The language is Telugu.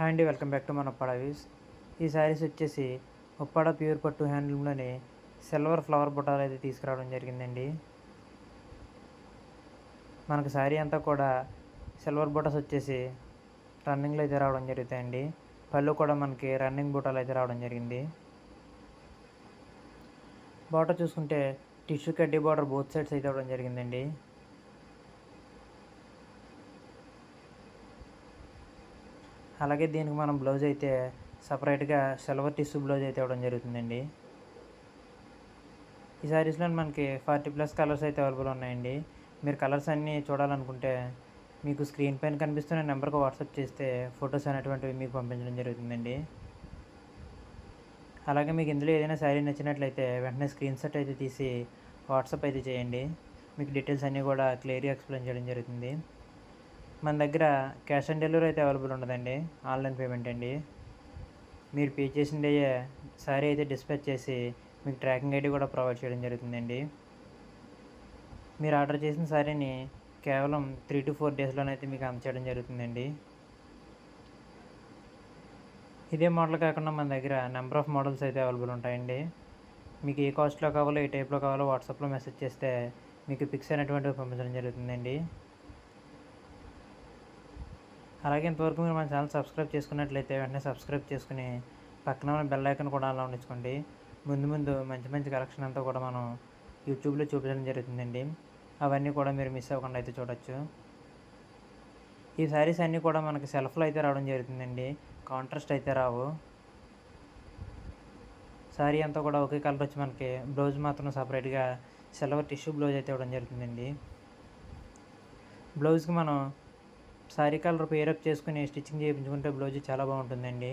హాయ్ అండి, వెల్కమ్ బ్యాక్ టు మన ఉప్పాడ వ్యూస్. ఈ శారీస్ వచ్చేసి ఉప్పాడ ప్యూర్ పట్టు హ్యాండ్లూమ్లోని సిల్వర్ ఫ్లవర్ బుట్టాలు అయితే తీసుకురావడం జరిగిందండి. మనకు శారీ అంతా కూడా సిల్వర్ బుటాస్ వచ్చేసి రన్నింగ్లో అయితే రావడం జరుగుతాయండి. పళ్ళు కూడా మనకి రన్నింగ్ బుటాలు అయితే రావడం జరిగింది. బార్డర్ చూసుకుంటే టిష్యూ కడ్డీ బార్డర్ బోత్ సైడ్స్ అయితే ఇవ్వడం జరిగిందండి. అలాగే దీనికి మనం బ్లౌజ్ అయితే సపరేట్గా సిల్వర్ టిష్యూ బ్లౌజ్ అయితే ఇవ్వడం జరుగుతుందండి. ఈ శారీస్లో మనకి 40+ కలర్స్ అయితే అవైలబుల్ ఉన్నాయండి. మీరు కలర్స్ అన్నీ చూడాలనుకుంటే మీకు స్క్రీన్ పైన కనిపిస్తున్న నెంబర్కి వాట్సాప్ చేస్తే ఫొటోస్ అనేటువంటివి మీకు పంపించడం జరుగుతుందండి. అలాగే మీకు ఇందులో ఏదైనా శారీ నచ్చినట్లయితే వెంటనే స్క్రీన్ షాట్ అయితే తీసి వాట్సాప్ అయితే చేయండి. మీకు డీటెయిల్స్ అన్నీ కూడా క్లియర్గా ఎక్స్ప్లెయిన్ చేయడం జరుగుతుంది. మన దగ్గర క్యాష్ ఆన్ డెలివరీ అయితే అవైలబుల్ ఉండదండి, ఆన్లైన్ పేమెంట్ అండి. మీరు పే చేసిందే శారీ అయితే డిస్పాచ్ చేసి మీకు ట్రాకింగ్ ఐడి కూడా ప్రొవైడ్ చేయడం జరుగుతుందండి. మీరు ఆర్డర్ చేసిన శారీని కేవలం 3 to 4 డేస్లోనైతే మీకు అందచేయడం జరుగుతుందండి. ఇదే మోడల్ కాకుండా మన దగ్గర నెంబర్ ఆఫ్ మోడల్స్ అయితే అవైలబుల్ ఉంటాయండి. మీకు ఏ కాస్ట్లో కావాలో ఏ టైప్లో కావాలో వాట్సాప్లో మెసేజ్ చేస్తే మీకు పిక్స్ అనేటువంటివి పంపించడం జరుగుతుందండి. అలాగే ఇంతవరకు మీరు మన ఛానల్ సబ్స్క్రైబ్ చేసుకున్నట్లయితే వెంటనే సబ్స్క్రైబ్ చేసుకుని పక్కన ఉన్న బెల్ ఐకాన్ కూడా అలా ఉంచుకోండి. ముందు మంచి మంచి కలెక్షన్ అంతా కూడా మనం యూట్యూబ్లో చూపించడం జరుగుతుందండి. అవన్నీ కూడా మీరు మిస్ అవ్వకుండా అయితే చూడొచ్చు. ఈ శారీస్ అన్నీ కూడా మనకి సెల్ఫ్లో అయితే రావడం జరుగుతుందండి, కాంట్రాస్ట్ అయితే రావు. శారీ అంతా కూడా ఒకే కలర్ వచ్చి మనకి బ్లౌజ్ మాత్రం సపరేట్గా సిల్వర్ టిష్యూ బ్లౌజ్ అయితే ఇవ్వడం జరుగుతుందండి. బ్లౌజ్కి మనం శారీ కలర్ పేరప్ చేసుకుని స్టిచ్చింగ్ చేయించుకుంటే బ్లౌజ్ చాలా బాగుంటుందండి.